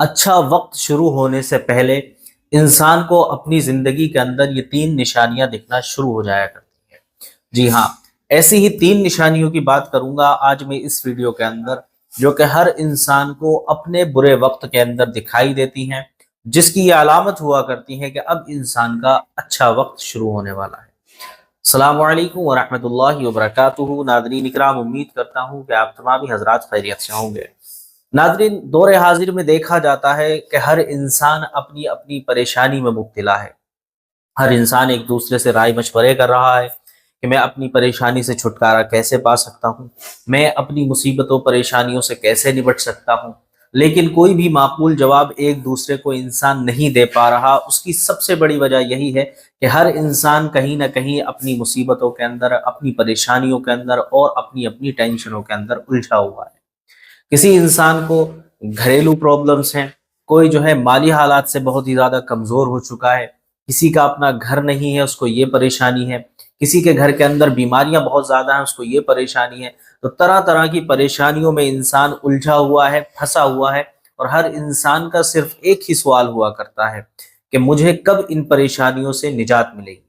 اچھا وقت شروع ہونے سے پہلے انسان کو اپنی زندگی کے اندر یہ تین نشانیاں دکھنا شروع ہو جایا کرتی ہیں۔ جی ہاں، ایسی ہی تین نشانیوں کی بات کروں گا آج میں اس ویڈیو کے اندر، جو کہ ہر انسان کو اپنے برے وقت کے اندر دکھائی دیتی ہیں، جس کی یہ علامت ہوا کرتی ہے کہ اب انسان کا اچھا وقت شروع ہونے والا ہے۔ السلام علیکم ورحمۃ اللہ وبرکاتہ۔ ناظرین اکرام، امید کرتا ہوں کہ آپ تمام حضرات خیریت سے ہوں گے۔ ناظرین، دور حاضر میں دیکھا جاتا ہے کہ ہر انسان اپنی اپنی پریشانی میں مبتلا ہے۔ ہر انسان ایک دوسرے سے رائے مشورے کر رہا ہے کہ میں اپنی پریشانی سے چھٹکارا کیسے پا سکتا ہوں، میں اپنی مصیبتوں پریشانیوں سے کیسے نپٹ سکتا ہوں، لیکن کوئی بھی معقول جواب ایک دوسرے کو انسان نہیں دے پا رہا۔ اس کی سب سے بڑی وجہ یہی ہے کہ ہر انسان کہیں نہ کہیں اپنی مصیبتوں کے اندر، اپنی پریشانیوں کے اندر اور اپنی اپنی ٹینشنوں کے اندر الجھا ہوا ہے۔ کسی انسان کو گھریلو پرابلمس ہیں، کوئی جو ہے مالی حالات سے بہت ہی زیادہ کمزور ہو چکا ہے، کسی کا اپنا گھر نہیں ہے، اس کو یہ پریشانی ہے، کسی کے گھر کے اندر بیماریاں بہت زیادہ ہیں، اس کو یہ پریشانی ہے۔ تو طرح طرح کی پریشانیوں میں انسان الجھا ہوا ہے، پھنسا ہوا ہے، اور ہر انسان کا صرف ایک ہی سوال ہوا کرتا ہے کہ مجھے کب ان پریشانیوں سے نجات ملے گی،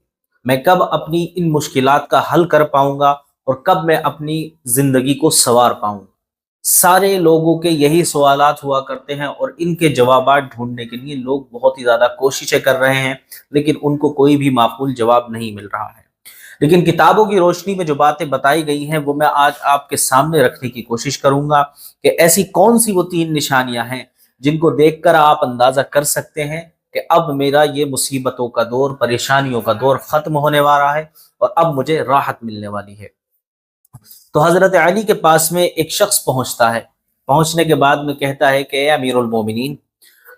میں کب اپنی ان مشکلات کا حل کر پاؤں گا، اور کب میں اپنی زندگی کو سنوار پاؤں گا۔ سارے لوگوں کے یہی سوالات ہوا کرتے ہیں، اور ان کے جوابات ڈھونڈنے کے لیے لوگ بہت ہی زیادہ کوششیں کر رہے ہیں، لیکن ان کو کوئی بھی معقول جواب نہیں مل رہا ہے۔ لیکن کتابوں کی روشنی میں جو باتیں بتائی گئی ہیں وہ میں آج آپ کے سامنے رکھنے کی کوشش کروں گا کہ ایسی کون سی وہ تین نشانیاں ہیں جن کو دیکھ کر آپ اندازہ کر سکتے ہیں کہ اب میرا یہ مصیبتوں کا دور، پریشانیوں کا دور ختم ہونے والا ہے، اور اب مجھے راحت ملنے والی ہے۔ تو حضرت علی کے پاس میں ایک شخص پہنچتا ہے، پہنچنے کے بعد میں کہتا ہے کہ اے امیر المومنین،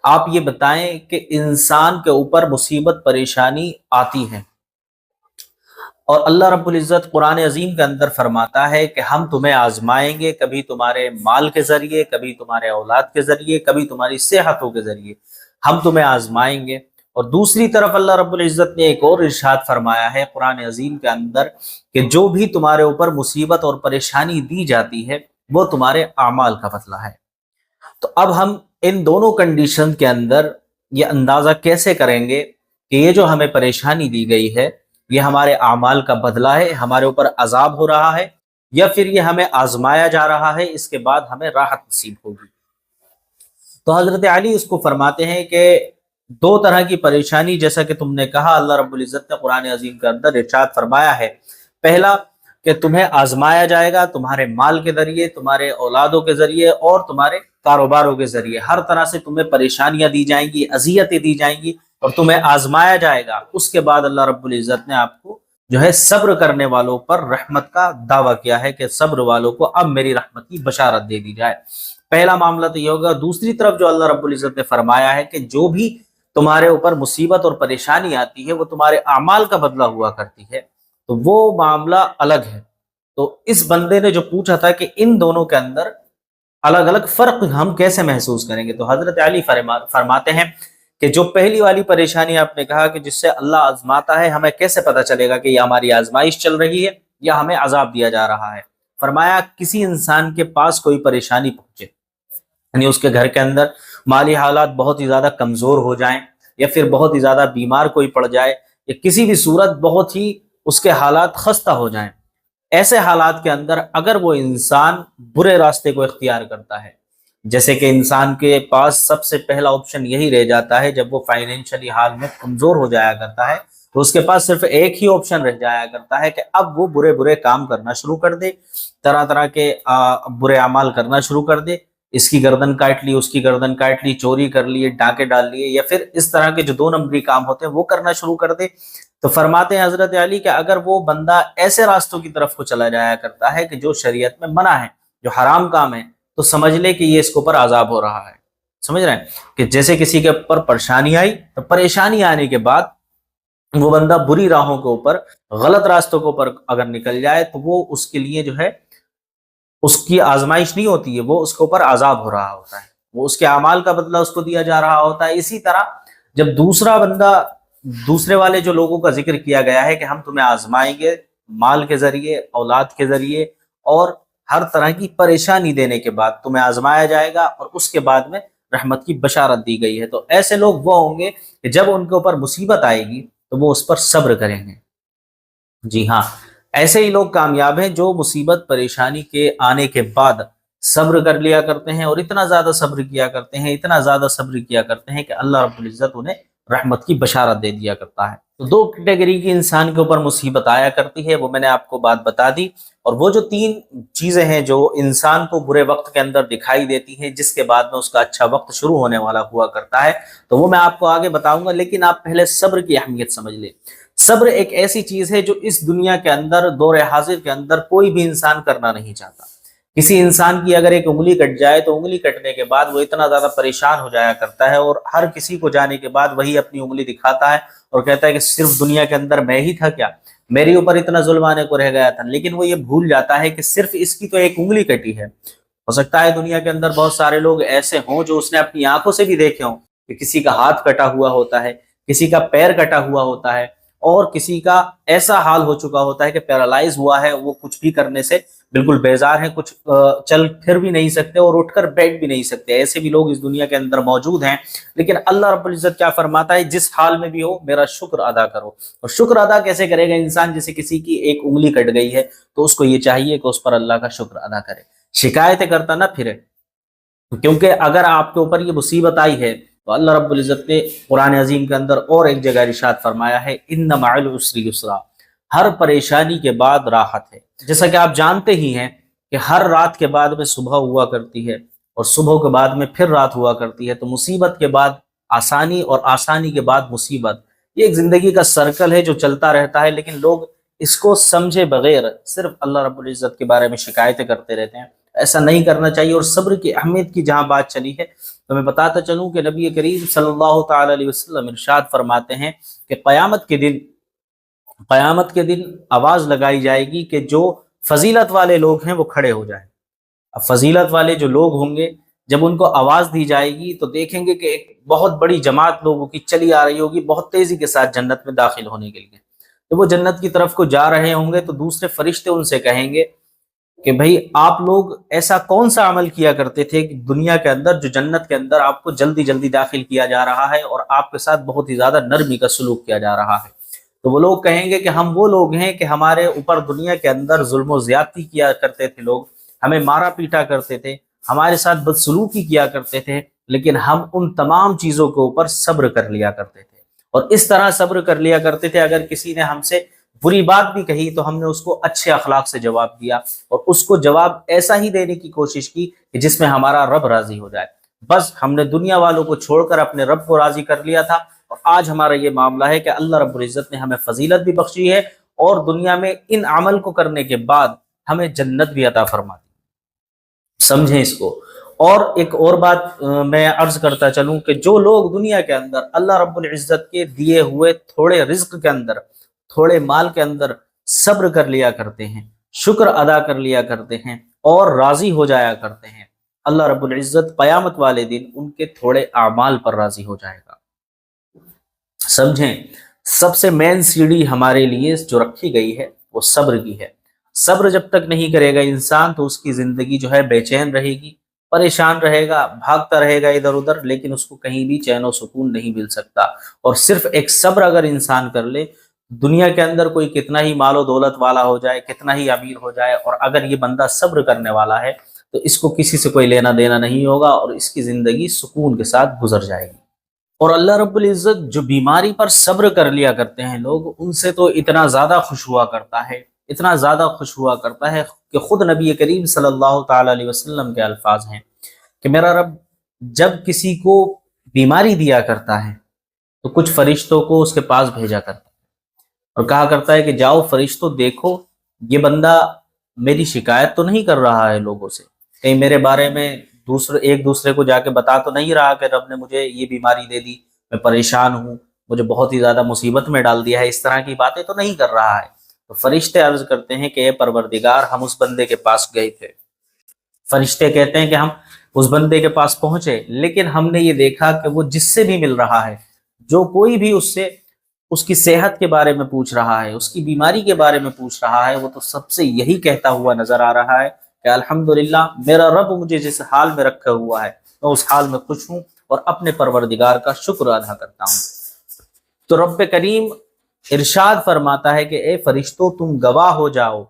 آپ یہ بتائیں کہ انسان کے اوپر مصیبت پریشانی آتی ہے، اور اللہ رب العزت قرآن عظیم کے اندر فرماتا ہے کہ ہم تمہیں آزمائیں گے، کبھی تمہارے مال کے ذریعے، کبھی تمہارے اولاد کے ذریعے، کبھی تمہاری صحتوں کے ذریعے ہم تمہیں آزمائیں گے۔ اور دوسری طرف اللہ رب العزت نے ایک اور ارشاد فرمایا ہے قرآن عظیم کے اندر کہ جو بھی تمہارے اوپر مصیبت اور پریشانی دی جاتی ہے وہ تمہارے اعمال کا بدلہ ہے۔ تو اب ہم ان دونوں کنڈیشن کے اندر یہ اندازہ کیسے کریں گے کہ یہ جو ہمیں پریشانی دی گئی ہے یہ ہمارے اعمال کا بدلہ ہے، ہمارے اوپر عذاب ہو رہا ہے، یا پھر یہ ہمیں آزمایا جا رہا ہے، اس کے بعد ہمیں راحت نصیب ہوگی؟ تو حضرت علی اس کو فرماتے ہیں کہ دو طرح کی پریشانی، جیسا کہ تم نے کہا، اللہ رب العزت نے قرآن عظیم کے اندر ارشاد فرمایا ہے، پہلا کہ تمہیں آزمایا جائے گا تمہارے مال کے ذریعے، تمہارے اولادوں کے ذریعے اور تمہارے کاروباروں کے ذریعے، ہر طرح سے تمہیں پریشانیاں دی جائیں گی، اذیتیں دی جائیں گی، اور تمہیں آزمایا جائے گا۔ اس کے بعد اللہ رب العزت نے آپ کو جو ہے صبر کرنے والوں پر رحمت کا دعویٰ کیا ہے کہ صبر والوں کو اب میری رحمت کی بشارت دے دی جائے۔ پہلا معاملہ تو یہ ہوگا۔ دوسری طرف جو اللہ رب العزت نے فرمایا ہے کہ جو بھی تمہارے اوپر مصیبت اور پریشانی آتی ہے وہ تمہارے اعمال کا بدلہ ہوا کرتی ہے، تو وہ معاملہ الگ ہے۔ تو اس بندے نے جو پوچھا تھا کہ ان دونوں کے اندر الگ الگ فرق ہم کیسے محسوس کریں گے، تو حضرت علی فرماتے ہیں کہ جو پہلی والی پریشانی آپ نے کہا کہ جس سے اللہ آزماتا ہے، ہمیں کیسے پتہ چلے گا کہ یہ ہماری آزمائش چل رہی ہے یا ہمیں عذاب دیا جا رہا ہے؟ فرمایا کسی انسان کے پاس کوئی پریشانی پہنچے، یعنی اس کے گھر کے اندر مالی حالات بہت ہی زیادہ کمزور ہو جائیں، یا پھر بہت ہی زیادہ بیمار کوئی پڑ جائے، یا کسی بھی صورت بہت ہی اس کے حالات خستہ ہو جائیں، ایسے حالات کے اندر اگر وہ انسان برے راستے کو اختیار کرتا ہے، جیسے کہ انسان کے پاس سب سے پہلا آپشن یہی رہ جاتا ہے جب وہ فائنینشلی حال میں کمزور ہو جایا کرتا ہے، تو اس کے پاس صرف ایک ہی آپشن رہ جایا کرتا ہے کہ اب وہ برے برے کام کرنا شروع کر دے، طرح طرح کے برے اعمال کرنا شروع کر دے، اس کی گردن کاٹ لی، اس کی گردن کاٹ لی، چوری کر لیے، ڈاکے ڈال لیے، یا پھر اس طرح کے جو دو نمبری کام ہوتے ہیں وہ کرنا شروع کر دے۔ تو فرماتے ہیں حضرت علی کہ اگر وہ بندہ ایسے راستوں کی طرف کو چلا جایا کرتا ہے کہ جو شریعت میں منع ہے، جو حرام کام ہے، تو سمجھ لے کہ یہ اس کے اوپر عذاب ہو رہا ہے۔ سمجھ رہے ہیں کہ جیسے کسی کے اوپر پریشانی آئی، تو پریشانی آنے کے بعد وہ بندہ بری راہوں کے اوپر، غلط راستوں کے اوپر اگر نکل جائے تو وہ اس کے لیے جو ہے اس کی آزمائش نہیں ہوتی ہے، وہ اس کے اوپر عذاب ہو رہا ہوتا ہے، وہ اس کے اعمال کا بدلہ اس کو دیا جا رہا ہوتا ہے۔ اسی طرح جب دوسرا بندہ، دوسرے والے جو لوگوں کا ذکر کیا گیا ہے کہ ہم تمہیں آزمائیں گے مال کے ذریعے، اولاد کے ذریعے، اور ہر طرح کی پریشانی دینے کے بعد تمہیں آزمایا جائے گا، اور اس کے بعد میں رحمت کی بشارت دی گئی ہے۔ تو ایسے لوگ وہ ہوں گے کہ جب ان کے اوپر مصیبت آئے گی تو وہ اس پر صبر کریں گے۔ جی ہاں، ایسے ہی لوگ کامیاب ہیں جو مصیبت پریشانی کے آنے کے بعد صبر کر لیا کرتے ہیں، اور اتنا زیادہ صبر کیا کرتے ہیں، اتنا زیادہ صبر کیا کرتے ہیں کہ اللہ رب العزت انہیں رحمت کی بشارت دے دیا کرتا ہے۔ تو دو کیٹیگری کی انسان کے اوپر مصیبت آیا کرتی ہے، وہ میں نے آپ کو بات بتا دی، اور وہ جو تین چیزیں ہیں جو انسان کو برے وقت کے اندر دکھائی دیتی ہیں، جس کے بعد میں اس کا اچھا وقت شروع ہونے والا ہوا کرتا ہے، تو وہ میں آپ کو آگے بتاؤں گا، لیکن آپ پہلے صبر کی اہمیت سمجھ لیں۔ صبر ایک ایسی چیز ہے جو اس دنیا کے اندر، دور حاضر کے اندر کوئی بھی انسان کرنا نہیں چاہتا۔ کسی انسان کی اگر ایک انگلی کٹ جائے تو انگلی کٹنے کے بعد وہ اتنا زیادہ پریشان ہو جایا کرتا ہے، اور ہر کسی کو جانے کے بعد وہی اپنی انگلی دکھاتا ہے اور کہتا ہے کہ صرف دنیا کے اندر میں ہی تھا کیا، میرے اوپر اتنا ظلم آنے کو رہ گیا تھا۔ لیکن وہ یہ بھول جاتا ہے کہ صرف اس کی تو ایک انگلی کٹی ہے، ہو سکتا ہے دنیا کے اندر بہت سارے لوگ ایسے ہوں جو اس نے اپنی آنکھوں سے بھی دیکھے ہوں کہ کسی کا ہاتھ کٹا ہوا ہوتا ہے، کسی کا پیر کٹا ہوا ہوتا ہے، اور کسی کا ایسا حال ہو چکا ہوتا ہے کہ پیرالائز ہوا ہے، وہ کچھ بھی کرنے سے بالکل بیزار ہیں، کچھ چل پھر بھی نہیں سکتے اور اٹھ کر بیٹھ بھی نہیں سکتے۔ ایسے بھی لوگ اس دنیا کے اندر موجود ہیں، لیکن اللہ رب العزت کیا فرماتا ہے، جس حال میں بھی ہو میرا شکر ادا کرو۔ اور شکر ادا کیسے کرے گا انسان؟ جیسے کسی کی ایک انگلی کٹ گئی ہے تو اس کو یہ چاہیے کہ اس پر اللہ کا شکر ادا کرے، شکایتیں کرتا نہ پھرے، کیونکہ اگر آپ کے اوپر یہ مصیبت آئی ہے تو اللہ رب العزت نے قرآن عظیم کے اندر اور ایک جگہ ارشاد فرمایا ہے، ان مع العسر یسرا، ہر پریشانی کے بعد راحت ہے۔ جیسا کہ آپ جانتے ہی ہیں کہ ہر رات کے بعد میں صبح ہوا کرتی ہے، اور صبح کے بعد میں پھر رات ہوا کرتی ہے، تو مصیبت کے بعد آسانی اور آسانی کے بعد مصیبت، یہ ایک زندگی کا سرکل ہے جو چلتا رہتا ہے، لیکن لوگ اس کو سمجھے بغیر صرف اللہ رب العزت کے بارے میں شکایتیں کرتے رہتے ہیں۔ ایسا نہیں کرنا چاہیے۔ اور صبر کی اہمیت کی جہاں بات چلی ہے تو میں بتاتا چلوں کہ نبی کریم صلی اللہ تعالی علیہ وسلم ارشاد فرماتے ہیں کہ قیامت کے دن آواز لگائی جائے گی کہ جو فضیلت والے لوگ ہیں وہ کھڑے ہو جائیں۔ اب فضیلت والے جو لوگ ہوں گے، جب ان کو آواز دی جائے گی تو دیکھیں گے کہ ایک بہت بڑی جماعت لوگوں کی چلی آ رہی ہوگی بہت تیزی کے ساتھ جنت میں داخل ہونے کے لیے۔ جب وہ جنت کی طرف کو جا رہے ہوں گے تو دوسرے فرشتے ان سے کہیں گے کہ بھائی آپ لوگ ایسا کون سا عمل کیا کرتے تھے کہ دنیا کے اندر جو جنت کے اندر آپ کو جلدی جلدی داخل کیا جا رہا ہے اور آپ کے ساتھ بہت ہی زیادہ نرمی کا سلوک کیا جا رہا ہے؟ تو وہ لوگ کہیں گے کہ ہم وہ لوگ ہیں کہ ہمارے اوپر دنیا کے اندر ظلم و زیادتی کیا کرتے تھے، لوگ ہمیں مارا پیٹا کرتے تھے، ہمارے ساتھ بدسلوکی کیا کرتے تھے، لیکن ہم ان تمام چیزوں کے اوپر صبر کر لیا کرتے تھے، اور اس طرح صبر کر لیا کرتے تھے اگر کسی نے ہم سے بری بات بھی کہی تو ہم نے اس کو اچھے اخلاق سے جواب دیا، اور اس کو جواب ایسا ہی دینے کی کوشش کی کہ جس میں ہمارا رب راضی ہو جائے۔ بس ہم نے دنیا والوں کو چھوڑ کر اپنے رب کو راضی کر لیا تھا، اور آج ہمارا یہ معاملہ ہے کہ اللہ رب العزت نے ہمیں فضیلت بھی بخشی ہے، اور دنیا میں ان عمل کو کرنے کے بعد ہمیں جنت بھی عطا فرما دی۔ سمجھیں اس کو۔ اور ایک اور بات میں عرض کرتا چلوں کہ جو لوگ دنیا کے اندر اللہ رب العزت کے دیے ہوئے تھوڑے رزق کے اندر، تھوڑے مال کے اندر صبر کر لیا کرتے ہیں، شکر ادا کر لیا کرتے ہیں اور راضی ہو جایا کرتے ہیں، اللہ رب العزت قیامت والے دن ان کے تھوڑے اعمال پر راضی ہو جائے گا۔ سمجھیں، سب سے مین سیڑھی ہمارے لیے جو رکھی گئی ہے وہ صبر کی ہے۔ صبر جب تک نہیں کرے گا انسان تو اس کی زندگی جو ہے بے چین رہے گی، پریشان رہے گا، بھاگتا رہے گا ادھر ادھر، لیکن اس کو کہیں بھی چین و سکون نہیں مل سکتا۔ اور صرف ایک صبر اگر انسان کر لے، دنیا کے اندر کوئی کتنا ہی مال و دولت والا ہو جائے، کتنا ہی امیر ہو جائے، اور اگر یہ بندہ صبر کرنے والا ہے تو اس کو کسی سے کوئی لینا دینا نہیں ہوگا، اور اس کی زندگی سکون کے ساتھ گزر جائے گی۔ اور اللہ رب العزت جو بیماری پر صبر کر لیا کرتے ہیں لوگ، ان سے تو اتنا زیادہ خوش ہوا کرتا ہے، اتنا زیادہ خوش ہوا کرتا ہے کہ خود نبی کریم صلی اللہ تعالی علیہ وسلم کے الفاظ ہیں کہ میرا رب جب کسی کو بیماری دیا کرتا ہے تو کچھ فرشتوں کو اس کے پاس بھیجا کرتا ہے اور کہا کرتا ہے کہ جاؤ فرشتوں دیکھو یہ بندہ میری شکایت تو نہیں کر رہا ہے لوگوں سے، کہیں میرے بارے میں ایک دوسرے کو جا کے بتا تو نہیں رہا کہ رب نے مجھے یہ بیماری دے دی، میں پریشان ہوں، مجھے بہت ہی زیادہ مصیبت میں ڈال دیا ہے، اس طرح کی باتیں تو نہیں کر رہا ہے۔ تو فرشتے عرض کرتے ہیں کہ اے پروردگار، ہم اس بندے کے پاس گئے تھے، فرشتے کہتے ہیں کہ ہم اس بندے کے پاس پہنچے، لیکن ہم نے یہ دیکھا کہ وہ جس سے بھی مل رہا ہے، جو کوئی بھی اس سے اس کی صحت کے بارے میں پوچھ رہا ہے، اس کی بیماری کے بارے میں پوچھ رہا ہے، وہ تو سب سے یہی کہتا ہوا نظر آ رہا ہے کہ الحمدللہ میرا رب مجھے جس حال میں رکھا ہوا ہے میں اس حال میں خوش ہوں اور اپنے پروردگار کا شکر ادا کرتا ہوں۔ تو رب کریم ارشاد فرماتا ہے کہ اے فرشتوں تم گواہ ہو جاؤ،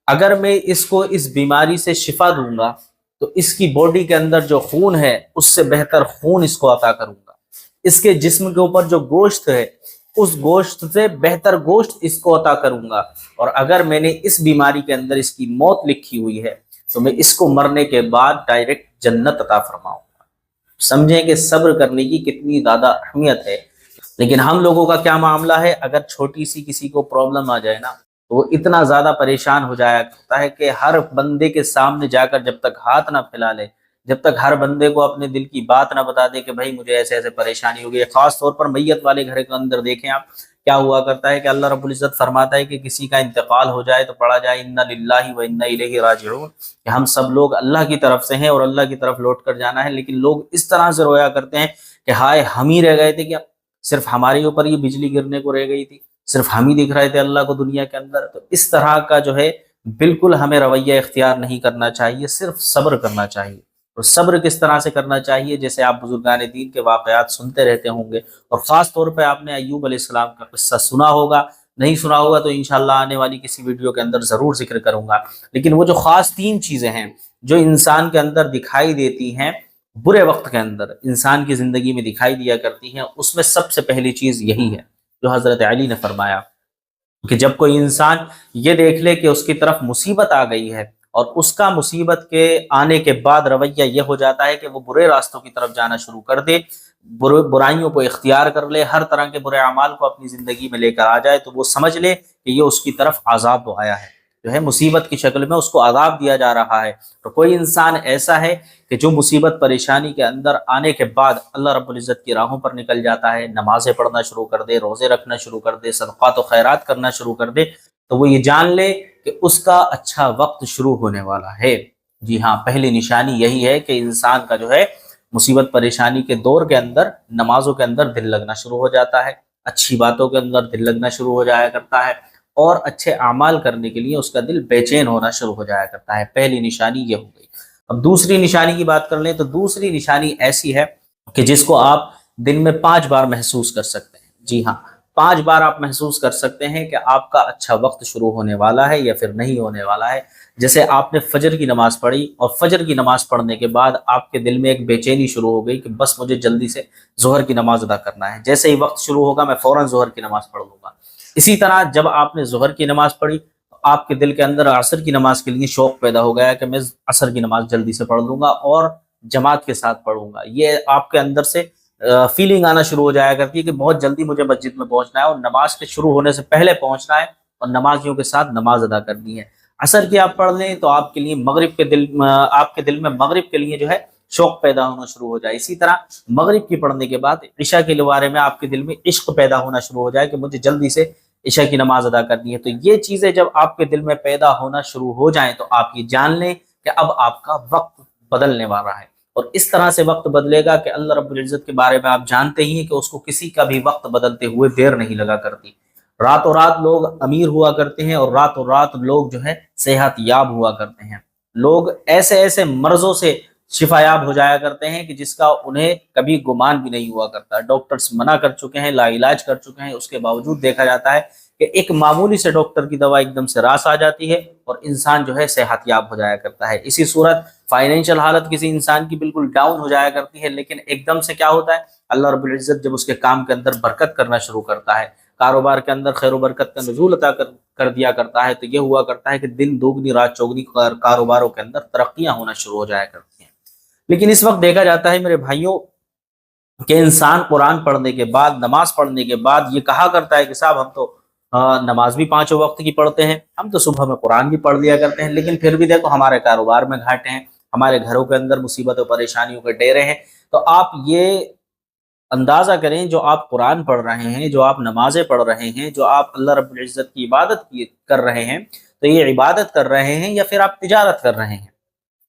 اگر میں اس کو اس بیماری سے شفا دوں گا تو اس کی باڈی کے اندر جو خون ہے اس سے بہتر خون اس کو عطا کروں گا، اس کے جسم کے اوپر جو گوشت ہے اس گوشت سے بہتر گوشت اس کو عطا کروں گا، اور اگر میں نے اس بیماری کے اندر اس کی موت لکھی ہوئی ہے تو میں اس کو مرنے کے بعد ڈائریکٹ جنت عطا فرماؤں گا۔ سمجھیں کہ صبر کرنے کی کتنی زیادہ اہمیت ہے۔ لیکن ہم لوگوں کا کیا معاملہ ہے، اگر چھوٹی سی کسی کو پرابلم آ جائے نا تو وہ اتنا زیادہ پریشان ہو جایا کرتا ہے کہ ہر بندے کے سامنے جا کر جب تک ہاتھ نہ پھیلا لے، جب تک ہر بندے کو اپنے دل کی بات نہ بتا دے کہ بھائی مجھے ایسے ایسے پریشانی ہو گئی ہے، خاص طور پر میت والے گھر کے اندر دیکھیں آپ کیا ہوا کرتا ہے کہ اللہ رب العزت فرماتا ہے کہ کسی کا انتقال ہو جائے تو پڑھا جائے انا للہ و انا الیہ راجعون، کہ ہم سب لوگ اللہ کی طرف سے ہیں اور اللہ کی طرف لوٹ کر جانا ہے۔ لیکن لوگ اس طرح سے رویا کرتے ہیں کہ ہائے ہم ہی رہ گئے تھے، کیا صرف ہمارے اوپر یہ بجلی گرنے کو رہ گئی تھی، صرف ہم ہی دکھ رہے تھے اللہ کو دنیا کے اندر؟ تو اس طرح کا جو ہے بالکل ہمیں رویہ اختیار نہیں کرنا چاہیے، صرف صبر کرنا چاہیے۔ اور صبر کس طرح سے کرنا چاہیے؟ جیسے آپ بزرگان دین کے واقعات سنتے رہتے ہوں گے، اور خاص طور پہ آپ نے ایوب علیہ السلام کا قصہ سنا ہوگا، نہیں سنا ہوگا تو انشاءاللہ آنے والی کسی ویڈیو کے اندر ضرور ذکر کروں گا۔ لیکن وہ جو خاص 3 چیزیں ہیں جو انسان کے اندر دکھائی دیتی ہیں برے وقت کے اندر، انسان کی زندگی میں دکھائی دیا کرتی ہیں، اس میں سب سے پہلی چیز یہی ہے جو حضرت علی نے فرمایا کہ جب کوئی انسان یہ دیکھ لے کہ اس کی طرف مصیبت آ گئی ہے اور اس کا مصیبت کے آنے کے بعد رویہ یہ ہو جاتا ہے کہ وہ برے راستوں کی طرف جانا شروع کر دے، برائیوں کو اختیار کر لے، ہر طرح کے برے اعمال کو اپنی زندگی میں لے کر آ جائے، تو وہ سمجھ لے کہ یہ اس کی طرف عذاب آیا ہے، جو ہے مصیبت کی شکل میں اس کو عذاب دیا جا رہا ہے۔ تو کوئی انسان ایسا ہے کہ جو مصیبت پریشانی کے اندر آنے کے بعد اللہ رب العزت کی راہوں پر نکل جاتا ہے، نمازیں پڑھنا شروع کر دے، روزے رکھنا شروع کر دے، صدقات و خیرات کرنا شروع کر دے، تو وہ یہ جان لے کہ اس کا اچھا وقت شروع ہونے والا ہے۔ جی ہاں، پہلی نشانی یہی ہے کہ انسان کا جو ہے مصیبت پریشانی کے دور کے اندر نمازوں کے اندر دل لگنا شروع ہو جاتا ہے، اچھی باتوں کے اندر دل لگنا شروع ہو جایا کرتا ہے، اور اچھے اعمال کرنے کے لیے اس کا دل بے چین ہونا شروع ہو جایا کرتا ہے۔ پہلی نشانی یہ ہو گئی۔ اب دوسری نشانی کی بات کر لیں تو دوسری نشانی ایسی ہے کہ جس کو آپ دن میں 5 بار محسوس کر سکتے ہیں۔ جی ہاں، 5 بار آپ محسوس کر سکتے ہیں کہ آپ کا اچھا وقت شروع ہونے والا ہے یا پھر نہیں ہونے والا ہے۔ جیسے آپ نے فجر کی نماز پڑھی اور فجر کی نماز پڑھنے کے بعد آپ کے دل میں ایک بے چینی شروع ہو گئی کہ بس مجھے جلدی سے ظہر کی نماز ادا کرنا ہے، جیسے ہی وقت شروع ہوگا میں فوراً ظہر کی نماز پڑھ لوں گا۔ اسی طرح جب آپ نے ظہر کی نماز پڑھی تو آپ کے دل کے اندر عصر کی نماز کے لیے شوق پیدا ہو گیا کہ میں عصر کی نماز جلدی سے پڑھ لوں گا اور جماعت کے ساتھ پڑھوں گا۔ یہ آپ کے اندر سے فیلنگ آنا شروع ہو جایا کرتی ہے کہ بہت جلدی مجھے مسجد میں پہنچنا ہے اور نماز کے شروع ہونے سے پہلے پہنچنا ہے اور نمازیوں کے ساتھ نماز ادا کرنی ہے۔ عصر کی آپ پڑھ لیں تو آپ کے لیے آپ کے دل میں مغرب کے لیے جو ہے شوق پیدا ہونا شروع ہو جائے۔ اسی طرح مغرب کی پڑھنے کے بعد عشاء کے بارے میں آپ کے دل میں عشق پیدا ہونا شروع ہو جائے کہ مجھے جلدی سے عشاء کی نماز ادا کرنی ہے۔ تو یہ چیزیں جب آپ کے دل میں پیدا ہونا شروع ہو جائیں تو آپ یہ جان لیں کہ اب آپ کا وقت بدلنے والا ہے، اور اس طرح سے وقت بدلے گا کہ اللہ رب العزت کے بارے میں آپ جانتے ہی ہیں کہ اس کو کسی کا بھی وقت بدلتے ہوئے دیر نہیں لگا کرتی۔ راتوں رات لوگ امیر ہوا کرتے ہیں اور راتوں رات لوگ جو ہے صحت یاب ہوا کرتے ہیں۔ لوگ ایسے ایسے مرضوں سے شفا یاب ہو جایا کرتے ہیں کہ جس کا انہیں کبھی گمان بھی نہیں ہوا کرتا۔ ڈاکٹرز منع کر چکے ہیں، لا علاج کر چکے ہیں، اس کے باوجود دیکھا جاتا ہے کہ ایک معمولی سے ڈاکٹر کی دوا ایک دم سے راس آ جاتی ہے اور انسان جو ہے صحت یاب ہو جایا کرتا ہے۔ اسی صورت فائنینشیل حالت کسی انسان کی بالکل ڈاؤن ہو جایا کرتی ہے، لیکن ایک دم سے کیا ہوتا ہے، اللہ رب العزت جب اس کے کام کے اندر برکت کرنا شروع کرتا ہے، کاروبار کے اندر خیر و برکت کا نزول عطا کر دیا کرتا ہے، تو یہ ہوا کرتا ہے کہ دن دوگنی رات چوگنی کاروباروں کے اندر ترقیاں ہونا شروع ہو جایا کرتی ہیں۔ لیکن اس وقت دیکھا جاتا ہے میرے بھائیوں کہ انسان قرآن پڑھنے کے بعد، نماز پڑھنے کے بعد یہ کہا کرتا ہے کہ صاحب ہم تو نماز بھی 5 وقت کی پڑھتے ہیں، ہم تو صبح میں قرآن بھی پڑھ لیا کرتے ہیں، لیکن پھر بھی دیکھو ہمارے کاروبار میں گھاٹے ہیں، ہمارے گھروں کے اندر مصیبت و پریشانیوں کے ڈیرے ہیں۔ تو آپ یہ اندازہ کریں جو آپ قرآن پڑھ رہے ہیں، جو آپ نمازیں پڑھ رہے ہیں، جو آپ اللہ رب العزت کی عبادت کر رہے ہیں، تو یہ عبادت کر رہے ہیں یا پھر آپ تجارت کر رہے ہیں؟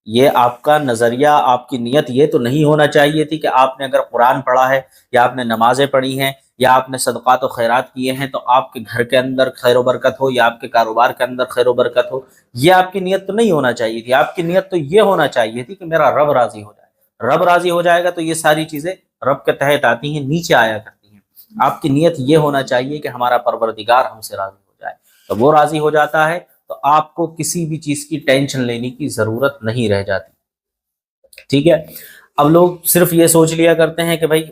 یہ آپ کا نظریہ، آپ کی نیت یہ تو نہیں ہونا چاہیے تھی کہ آپ نے اگر قرآن پڑھا ہے یا آپ نے نمازیں پڑھی ہیں یا آپ نے صدقات و خیرات کیے ہیں تو آپ کے گھر کے اندر خیر و برکت ہو یا آپ کے کاروبار کے اندر خیر و برکت ہو۔ یہ آپ کی نیت تو نہیں ہونا چاہیے تھی۔ آپ کی نیت تو یہ ہونا چاہیے تھی کہ میرا رب راضی ہو جائے، رب راضی ہو جائے گا تو یہ ساری چیزیں رب کے تحت آتی ہیں، نیچے آیا کرتی ہیں۔ آپ کی نیت یہ ہونا چاہیے کہ ہمارا پروردگار ہم سے راضی ہو جائے، تو وہ راضی ہو جاتا ہے تو آپ کو کسی بھی چیز کی ٹینشن لینے کی ضرورت نہیں رہ جاتی، ٹھیک ہے۔ اب لوگ صرف یہ سوچ لیا کرتے ہیں کہ بھائی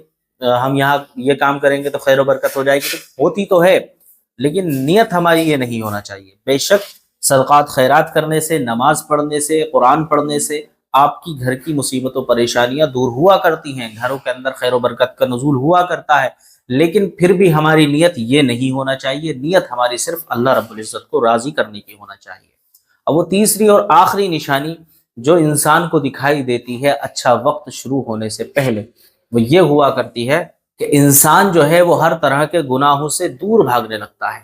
ہم یہاں یہ کام کریں گے تو خیر و برکت ہو جائے گی، تو ہوتی تو ہے، لیکن نیت ہماری یہ نہیں ہونا چاہیے۔ بے شک صدقات خیرات کرنے سے، نماز پڑھنے سے، قرآن پڑھنے سے آپ کی گھر کی مصیبت و پریشانیاں دور ہوا کرتی ہیں، گھروں کے اندر خیر و برکت کا نزول ہوا کرتا ہے، لیکن پھر بھی ہماری نیت یہ نہیں ہونا چاہیے۔ نیت ہماری صرف اللہ رب العزت کو راضی کرنے کی ہونا چاہیے۔ اب وہ تیسری اور آخری نشانی جو انسان کو دکھائی دیتی ہے اچھا وقت شروع ہونے سے پہلے، وہ یہ ہوا کرتی ہے کہ انسان جو ہے وہ ہر طرح کے گناہوں سے دور بھاگنے لگتا ہے،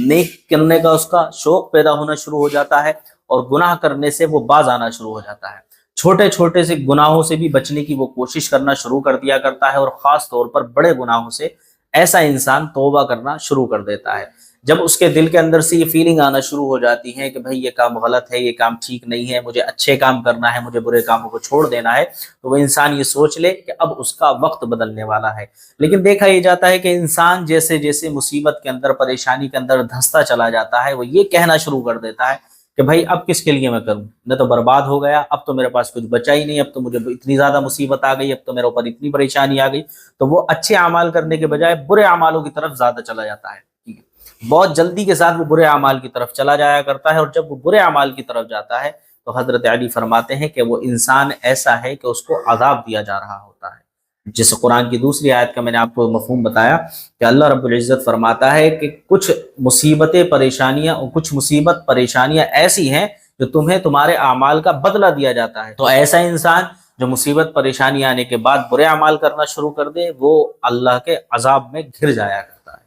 نیک کرنے کا اس کا شوق پیدا ہونا شروع ہو جاتا ہے، اور گناہ کرنے سے وہ باز آنا شروع ہو جاتا ہے۔ چھوٹے چھوٹے سے گناہوں سے بھی بچنے کی وہ کوشش کرنا شروع کر دیا کرتا ہے، اور خاص طور پر بڑے گناہوں سے ایسا انسان توبہ کرنا شروع کر دیتا ہے۔ جب اس کے دل کے اندر سے یہ فیلنگ آنا شروع ہو جاتی ہے کہ بھائی یہ کام غلط ہے، یہ کام ٹھیک نہیں ہے، مجھے اچھے کام کرنا ہے، مجھے برے کاموں کو چھوڑ دینا ہے، تو وہ انسان یہ سوچ لے کہ اب اس کا وقت بدلنے والا ہے۔ لیکن دیکھا یہ جاتا ہے کہ انسان جیسے جیسے مصیبت کے اندر، پریشانی کے اندر دھنستا چلا جاتا ہے، وہ یہ کہنا شروع کر دیتا ہے کہ بھائی اب کس کے لیے میں کروں، میں تو برباد ہو گیا، اب تو میرے پاس کچھ بچا ہی نہیں، اب تو مجھے اتنی زیادہ مصیبت آ گئی، اب تو میرے اوپر اتنی پریشانی آ گئی۔ تو وہ اچھے اعمال کرنے کے بجائے برے اعمالوں کی طرف زیادہ چلا جاتا ہے، ٹھیک ہے، بہت جلدی کے ساتھ وہ برے اعمال کی طرف چلا جایا کرتا ہے، اور جب وہ برے اعمال کی طرف جاتا ہے تو حضرت علی فرماتے ہیں کہ وہ انسان ایسا ہے کہ اس کو عذاب دیا جا رہا ہوتا ہے۔ جس قرآن کی دوسری آیت کا میں نے آپ کو مفہوم بتایا کہ اللہ رب العزت فرماتا ہے کہ کچھ مصیبتیں، پریشانیاں، اور کچھ مصیبت پریشانیاں ایسی ہیں جو تمہیں تمہارے اعمال کا بدلہ دیا جاتا ہے۔ تو ایسا انسان جو مصیبت پریشانی آنے کے بعد برے اعمال کرنا شروع کر دے، وہ اللہ کے عذاب میں گھر جایا کرتا ہے،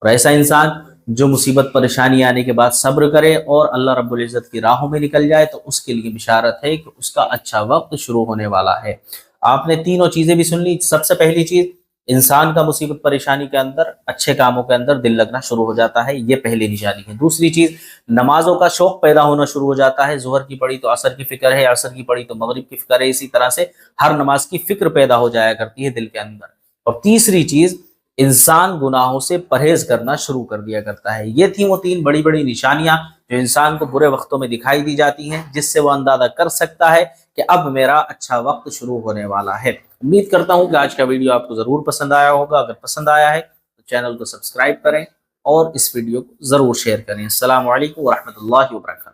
اور ایسا انسان جو مصیبت پریشانی آنے کے بعد صبر کرے اور اللہ رب العزت کی راہوں میں نکل جائے تو اس کے لیے بشارت ہے کہ اس کا اچھا وقت شروع ہونے والا ہے۔ آپ نے تینوں چیزیں بھی سن لی۔ سب سے پہلی چیز، انسان کا مصیبت پریشانی کے اندر، اچھے کاموں کے اندر دل لگنا شروع ہو جاتا ہے، یہ پہلی نشانی ہے۔ دوسری چیز، نمازوں کا شوق پیدا ہونا شروع ہو جاتا ہے، ظہر کی پڑھی تو عصر کی فکر ہے، عصر کی پڑھی تو مغرب کی فکر ہے، اسی طرح سے ہر نماز کی فکر پیدا ہو جایا کرتی ہے دل کے اندر۔ اور تیسری چیز، انسان گناہوں سے پرہیز کرنا شروع کر دیا کرتا ہے۔ یہ تھیں وہ تین بڑی بڑی نشانیاں جو انسان کو برے وقتوں میں دکھائی دی جاتی ہیں، جس سے وہ اندازہ کر سکتا ہے کہ اب میرا اچھا وقت شروع ہونے والا ہے۔ امید کرتا ہوں کہ آج کا ویڈیو آپ کو ضرور پسند آیا ہوگا۔ اگر پسند آیا ہے تو چینل کو سبسکرائب کریں اور اس ویڈیو کو ضرور شیئر کریں۔ السلام علیکم ورحمۃ اللہ وبرکاتہ۔